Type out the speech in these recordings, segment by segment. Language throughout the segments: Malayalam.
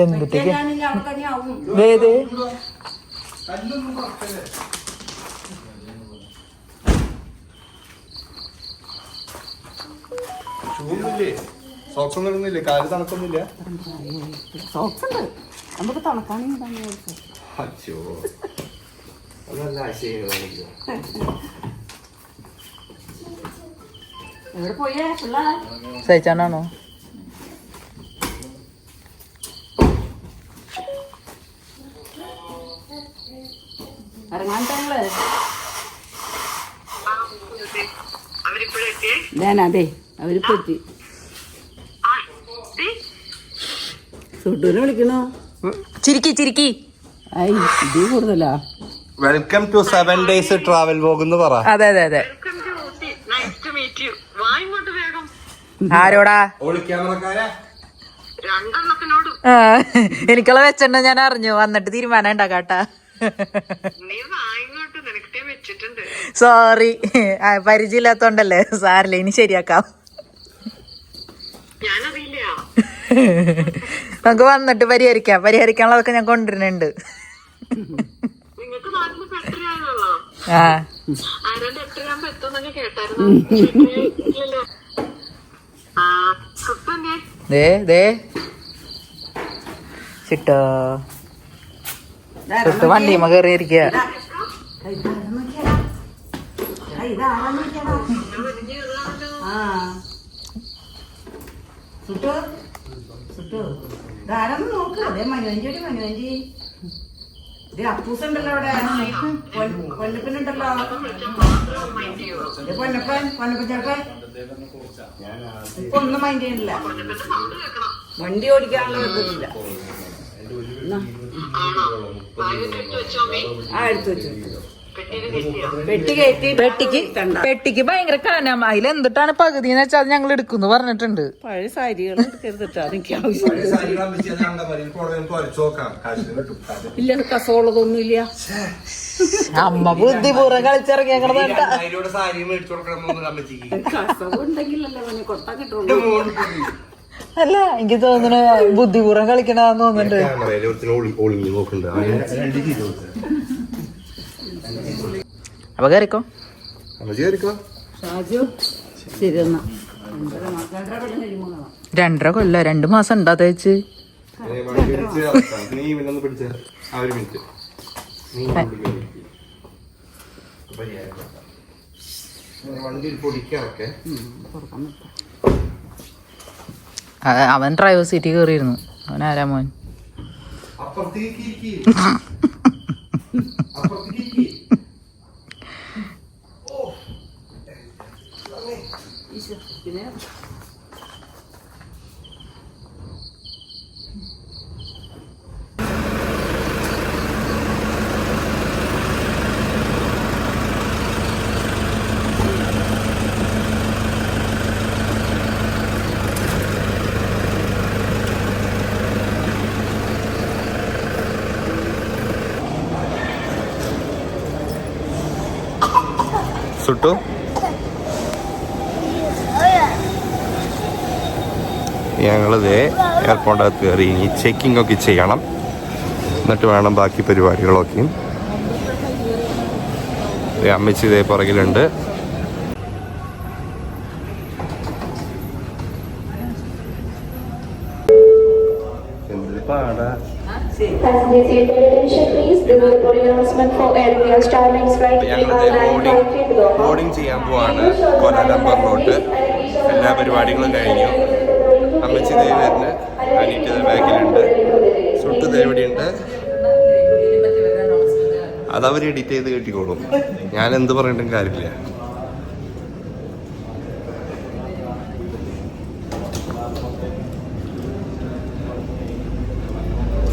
എന്തിട്ടേക്ക് സോക്സ് ഒന്നും ഇടുന്നില്ലേ? കാല് തണുക്കൊന്നുമില്ല. സോക്സ് ഉണ്ട് നമുക്ക് തണുക്കാണെങ്കിൽ അച്ഛോ അതല്ല ആശയം. എവിടെ പോയേ സഹിച്ചാണോ? ഇറങ്ങാൻ ഞാനതെ അവരിപ്പോ എത്തി. സുട്ടൂനെ വിളിക്കണോ? ചിരിക്കി ചിരിക്കി. ഇത് കൂടുതലാ. വെൽക്കം ടു 7 days ട്രാവൽ പോകുന്നു പറ. അതെ അതെ അതെ. ആരോടാ? എനിക്കുള്ള വെച്ചെണ്ണ ഞാൻ അറിഞ്ഞു. വന്നിട്ട് തീരുമാനം ഉണ്ടാക്കാട്ടാ. സോറി, പരിചയമില്ലാത്തോണ്ടല്ലേ. സാറില്ല, ഇനി ശരിയാക്കാം. നമുക്ക് വന്നിട്ട് പരിഹരിക്കാനുള്ളതൊക്കെ ഞാൻ കൊണ്ടുവരുന്നുണ്ട്. ആ ചിട്ടോ ചിട്ട് വണ്ടിയുമ്മ കയറിയിരിക്കുക. അപ്പൂസുണ്ടല്ലോ അവിടെ, പൊന്നപ്പനുണ്ടല്ലോ, പൊന്നപ്പൻ ചേട്ടൻ ഇപ്പൊ ഒന്നും മൈൻഡ് ചെയ്യണില്ല. വണ്ടി ഓടിക്കാനുള്ള നിർബന്ധമില്ല. എടുത്തു വെച്ചു. പെട്ടിക്ക് ഭയങ്കര കനം. അതിൽ എന്തിട്ടാണ് പകുതി എന്ന് വെച്ചാൽ ഞങ്ങൾ എടുക്കുന്നു പറഞ്ഞിട്ടുണ്ട്. പഴയ സാരികൾ ഇല്ല, കസോളതൊന്നും ഇല്ല. അമ്മ ബുദ്ധിപൂർവ്വം കളിച്ചിറങ്ങിയ അല്ല, എനിക്ക് തോന്നുന്നു ബുദ്ധിപൂർവ്വം കളിക്കണമെന്ന് തോന്നുന്നുണ്ട്. അപ്പൊ കയറിക്കോ. രണ്ടര കൊല്ല 2 മാസം ഉണ്ടാ തേച്ച്. അവൻ ഡ്രൈവർ സീറ്റിൽ കയറിയിരുന്നു. അവൻ ആരാ മോൻ? സുട്ടു ഞങ്ങളിത് എയർപോർട്ടിനകത്ത് കയറി. ഇനി ചെക്കിംഗ് ഒക്കെ ചെയ്യണം, എന്നിട്ട് വേണം ബാക്കി പരിപാടികളൊക്കെയും. അമ്മച്ചി ഇതേ പുറകിലുണ്ട്. പാടാ ബോർഡിങ് ചെയ്യാൻ പോവാണ് കോലാലംപൂരിലോട്ട്. എല്ലാ പരിപാടികളും കഴിഞ്ഞു. അമ്മച്ചി ദേവരിന് അനീറ്റ് ബാക്കിലുണ്ട്. സുട്ട് ദേവടിയുണ്ട്. അതവർ എഡിറ്റ് ചെയ്ത് കെട്ടിക്കോളും. ഞാൻ എന്ത് പറഞ്ഞിട്ടും കാര്യമില്ല.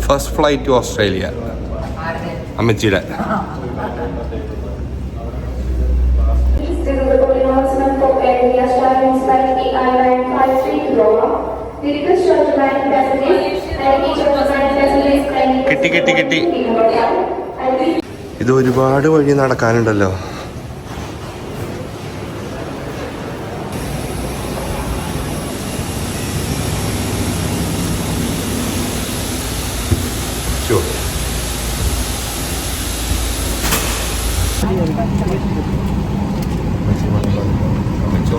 ഫസ്റ്റ് ഫ്ലൈറ്റ് ടു ഓസ്ട്രേലിയ അമ്മച്ചിയുടെ. കിട്ടി കിട്ടി കിട്ടി. ഇത് ഒരുപാട് വഴി നടക്കാനുണ്ടല്ലോ. കഴിച്ചു.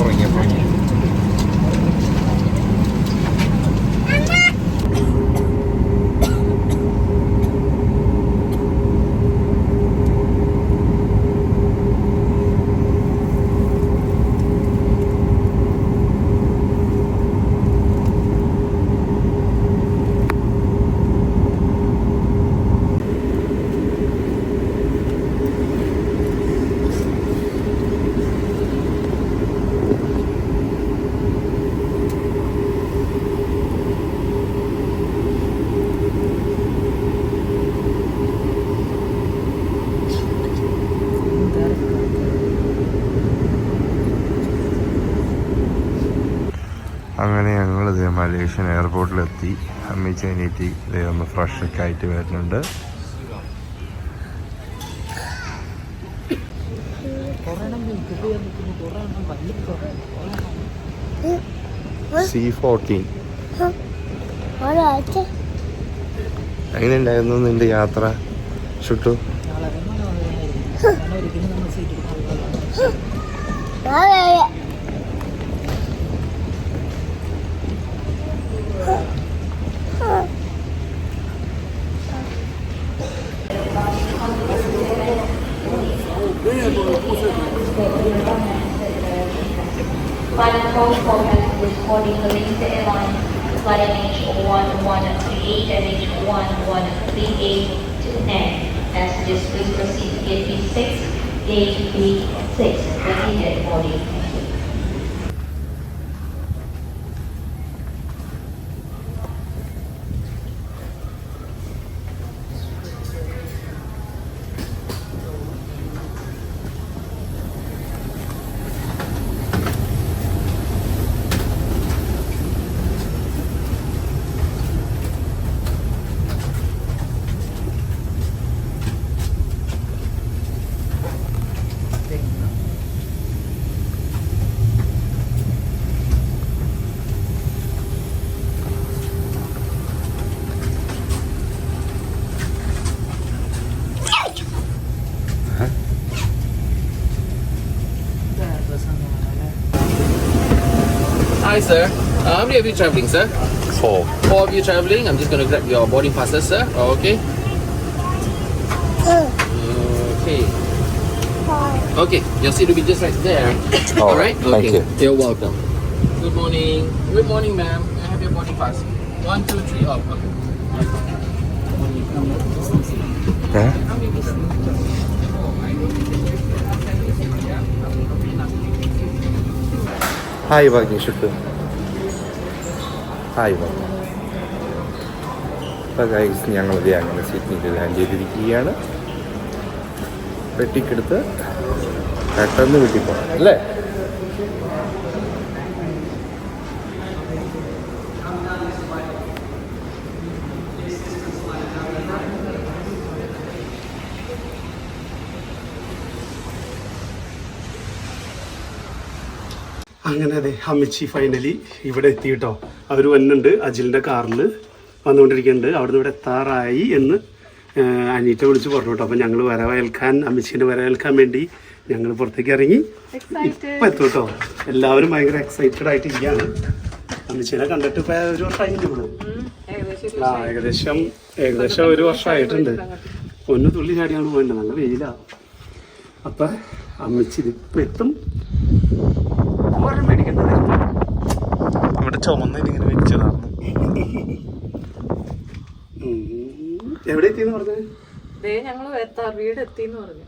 ഉറങ്ങിയപ്പോൾ അങ്ങനെ ഞങ്ങളിത് മലേഷ്യൻ എയർപോർട്ടിലെത്തി. അമ്മച്ചി അനിയത്തി ഇതേ ഒന്ന് ഫ്രഷൊക്കെ ആയിട്ട് വരുന്നുണ്ട്. C14 എങ്ങനെയുണ്ടായിരുന്നു നിന്റെ യാത്ര ചുട്ടു? Final call for this morning, Malaysia Airlines, flight MH1138 and MH1138 to Penang. Passengers, please proceed to gate B6, gate B6, ready dead body. Hi sir, how many of you traveling sir? 4. 4 of you traveling, I'm just going to grab your boarding passes sir, okay? Okay. Okay, your seat will be just right there. Alright? Thank Okay, you. you're welcome. Good morning. Good morning ma'am, I have your boarding pass. 1, 2, 3, up. Okay. Hi Bhagya ഷുട്ട്. Hi ഭാഗ്യ. അപ്പോൾ ഗൈസ് ഞങ്ങളിത് അങ്ങനെ സിഡ്നിയിൽ ലാൻഡ് ചെയ്തിരിക്കുകയാണ്. പെട്ടിക്കെടുത്ത് പെട്ടെന്ന് വീട്ടിൽ പോകണം അല്ലേ? അങ്ങനെ അതെ അമ്മച്ചി ഫൈനലി ഇവിടെ എത്തി കേട്ടോ. അവർ വന്നിട്ടുണ്ട്, അജിലിൻ്റെ കാറിൽ വന്നുകൊണ്ടിരിക്കുന്നുണ്ട്. അവിടുന്ന് ഇവിടെ എത്താറായി എന്ന് അനീറ്റ വിളിച്ച് പറഞ്ഞു കേട്ടോ. അപ്പോൾ ഞങ്ങൾ വരവേൽക്കാൻ, അമ്മച്ചീൻ്റെ വരവേൽക്കാൻ വേണ്ടി ഞങ്ങൾ പുറത്തേക്ക് ഇറങ്ങി. ഇപ്പം എത്തും കേട്ടോ. എല്ലാവരും ഭയങ്കര എക്സൈറ്റഡ് ആയിട്ടിരിക്കുകയാണ്. അമ്മച്ചീനെ കണ്ടിട്ട് ഇപ്പോൾ ഒരു വർഷമായിട്ടുണ്ട് ഇവിടെ. ഏകദേശം ഒരു വർഷമായിട്ടുണ്ട്. ഒന്ന് തുള്ളി ചാടിയാണ് പോകേണ്ടത്, നല്ല വെയിലാണ്. അപ്പം അമ്മച്ചി ഇപ്പം എത്തും. ഇവിടെ ചുമന്നിങ്ങനെ വെച്ചതാണ്. എവിടെ എത്തിയെന്ന് പറഞ്ഞത്? ഞങ്ങൾ വീട് എത്തിന്ന് പറഞ്ഞു.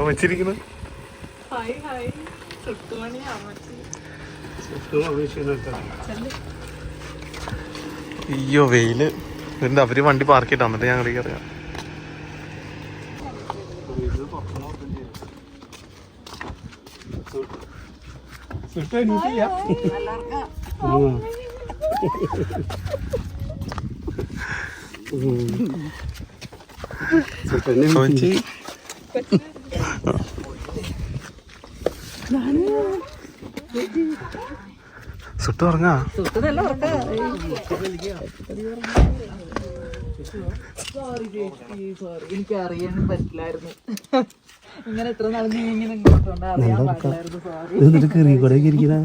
വെച്ചിരിക്കുന്നത് അയ്യോ വെയില്. എന്താ അവര് വണ്ടി പാർക്ക് ചെയ്തിട്ട് എന്നിട്ട് ഞങ്ങൾക്ക് അറിയാം. സോഞ്ചി സുട്ട് ഉറങ്ങാ. സുട്ട് നല്ല ഉറക്കാ. എനിക്ക് അറിയാൻ പറ്റില്ലായിരുന്നു. ഇങ്ങനെ എത്ര നാൾ നീ ഇങ്ങനെ ഇങ്ങോട്ടുണ്ട് അറിയാൻ പാടില്ലായിരുന്നു. സോറി. എന്നിട്ട് കീറി കൂടെ ഇരിക്കുന്ന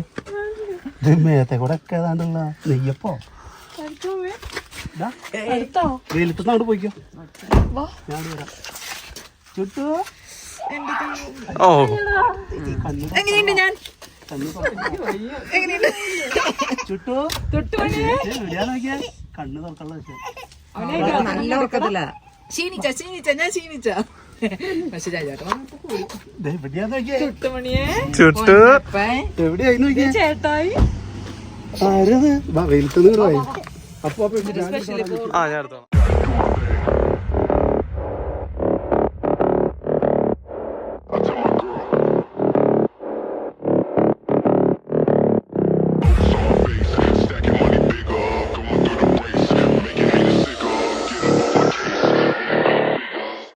മേത്തെ കൂടെ ഒക്കെ ഏതാണ്ടുള്ള നെയ്യപ്പോ വെയിലത്ത് അങ്ങോട്ട് പോയിക്കോ. ഞാൻ വരാം. ചുട്ടു ഓ എങ്ങനെയുണ്ട് ഞാൻ? എങ്ങനെയുണ്ട്? ചുട്ടു തൊട്ടുമണിയെ എവിടെയാ നോക്കിയാ കണ്ണ് തുറക്കള്ള വെച്ചാൽ നല്ല ഉറക്കത്തില്ല. ക്ഷീണിച്ച ഞാൻ ക്ഷീണിച്ച. പക്ഷെ എവിടെയാ നോക്കിയേ തൊട്ടുമണിയെ ചുട്ട് എവിടെയായി നോക്കിയാ ചേട്ടായി ആരത് വെയിലത്ത് പോയി. അപ്പൊ ആ ഞാൻ എടുത്തോളാം.